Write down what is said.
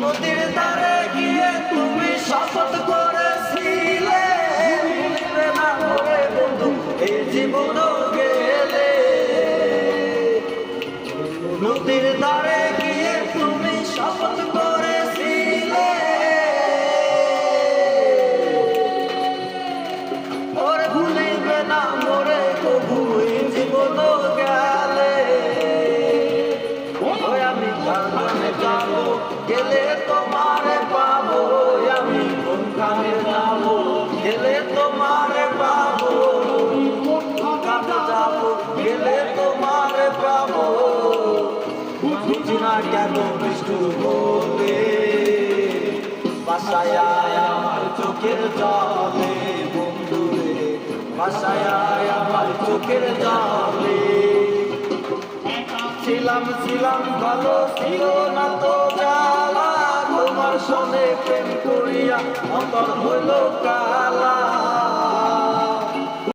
নদীর ধারে গিয়ে তুমি শপথ করেছিলে ভুলবে না মোরে বন্ধু এই জীবন গেলে। নদীর ধারে গিয়ে তুমি শপথ করেছিলে ওরে ভুলিবে না মোরে কবু এই জীবন গেলে। আমি কোনখানে যাবো গেলে তোমারে পাবো, আমি কোনখানে যাবো গেলে তোমারে পাবো, কোনখানে যাবো গেলে তোমারে পাবো। বুঝি না কেন বৃষ্টি বলে বাসায় আমার চোখের জলে বন্ধুরে, বাসায় আমার চোখের জলে। ছিলাম ভালো ছিল না তো জ্বালা, তোমার সঙ্গে প্রেম করিয়া অন্তর হইল।